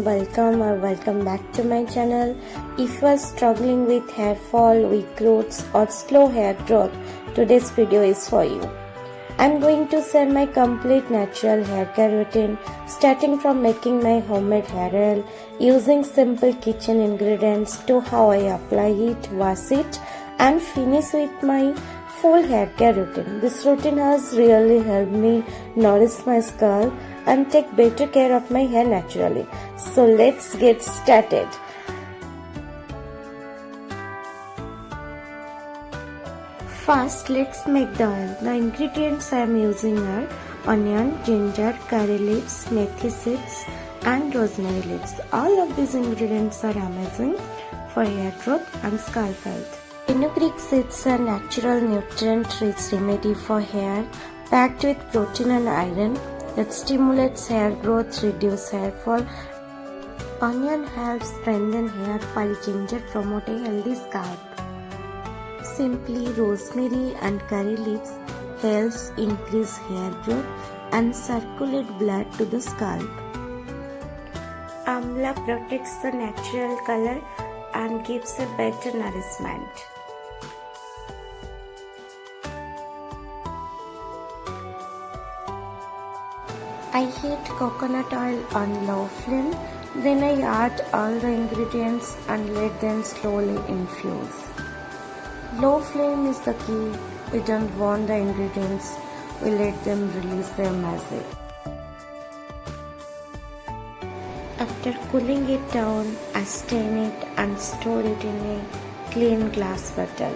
welcome back to my channel. If you are struggling with hair fall, weak roots or slow hair growth, today's video is for you. I'm going to share my complete natural hair care routine, starting from making my homemade hair oil using simple kitchen ingredients to how I apply it, wash it and finish with my full hair care routine. This routine has really helped me nourish my scalp and take better care of my hair naturally. So let's get started. First, let's make the oil. The ingredients I am using are onion, ginger, curry leaves, methi seeds and rosemary leaves. All of these ingredients are amazing for hair growth and scalp health. Fenugreek seeds are natural nutrient-rich remedy for hair packed with protein and iron that stimulates hair growth, reduce hair fall. Onion helps strengthen hair while ginger promotes a healthy scalp. Simply rosemary and curry leaves helps increase hair growth and circulate blood to the scalp. Amla protects the natural color and gives a better nourishment. I heat coconut oil on low flame, then I add all the ingredients and let them slowly infuse. Low flame is the key. We don't want the ingredients, we let them release their magic. After cooling it down, I stain it and store it in a clean glass bottle.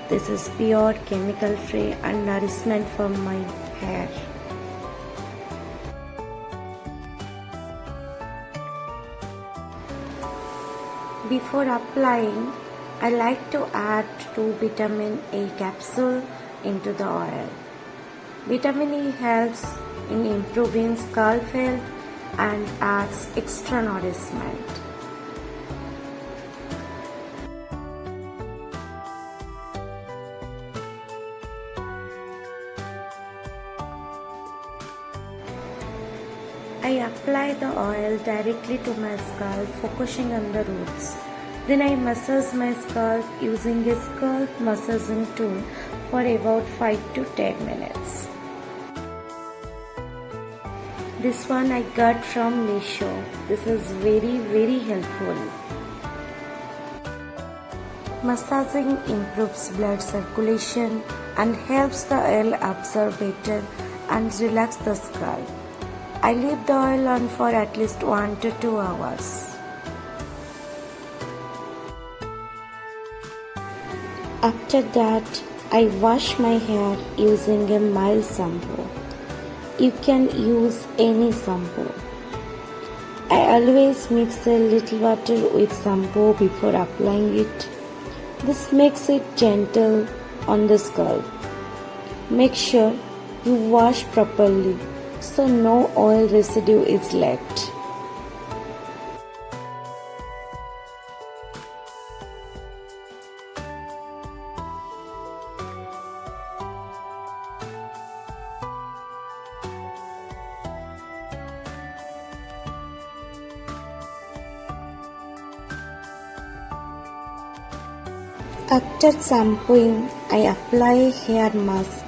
This is pure, chemical free and nourishment for my hair. Before applying, I like to add 2 vitamin A capsule into the oil. Vitamin E helps in improving scalp health and adds extra nourishment. I apply the oil directly to my scalp, focusing on the roots. Then I massage my scalp using a scalp massaging tool for about 5 to 10 minutes. This one I got from Meesho. This is very helpful. Massaging improves blood circulation and helps the oil absorb better and relax the scalp. I leave the oil on for at least 1 to 2 hours. After that, I wash my hair using a mild shampoo. You can use any shampoo. I always mix a little water with shampoo before applying it. This makes it gentle on the scalp. Make sure you wash properly so no oil residue is left. After shampooing, I apply a hair mask.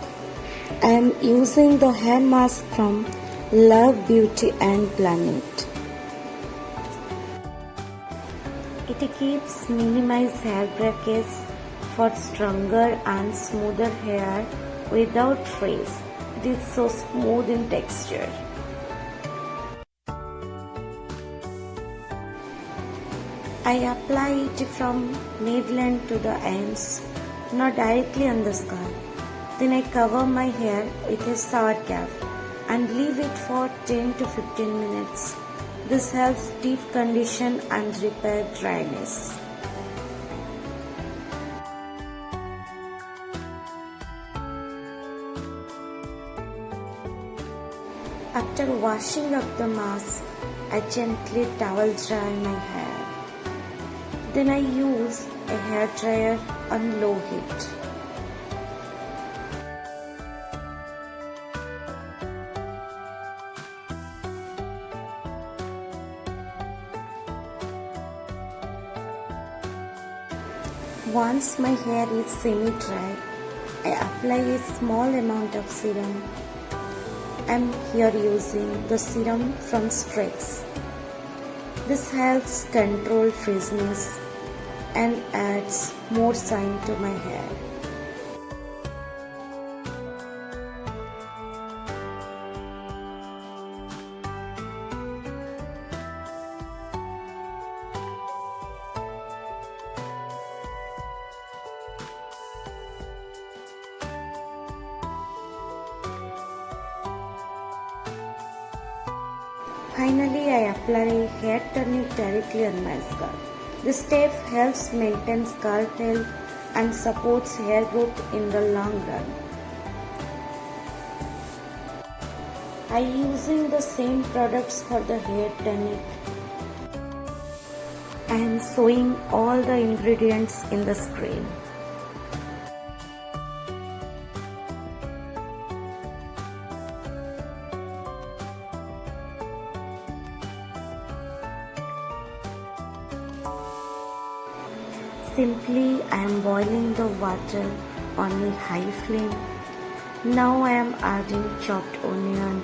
I am using the hair mask from Love Beauty and Planet. It keeps minimize hair breakage for stronger and smoother hair without frizz. It is so smooth in texture. I apply it from mid-length to the ends, not directly on the scalp. Then I cover my hair with a shower cap and leave it for 10 to 15 minutes. This helps deep condition and repair dryness. After washing up the mask, I gently towel dry my hair. Then I use a hair dryer on low heat. Once my hair is semi-dry, I apply a small amount of serum. I'm here using the serum from Streaks. This helps control frizziness and adds more shine to my hair. Finally, I apply hair tonic directly on my scalp. This step helps maintain scalp health and supports hair growth in the long run. I am using the same products for the hair tonic. I am showing all the ingredients in the screen. Simply, I am boiling the water on a high flame. Now I am adding chopped onion,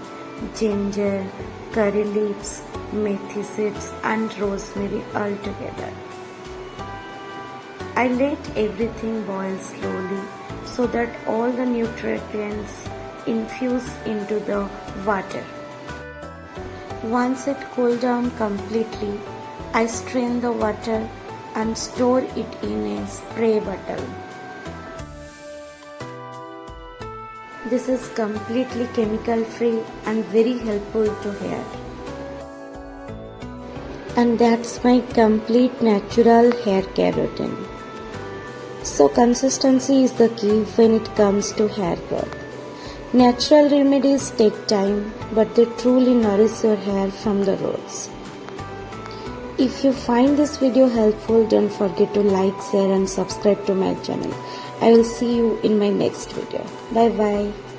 ginger, curry leaves, methi seeds and rosemary all together. I let everything boil slowly so that all the nutrients infuse into the water. Once it cools down completely, I strain the water and store it in a spray bottle. This is completely chemical free and very helpful to hair. And that's my complete natural hair care routine. So consistency is the key when it comes to hair growth. Natural remedies take time, but they truly nourish your hair from the roots. If you find this video helpful, don't forget to like, share and subscribe to my channel. I will see you in my next video. Bye bye.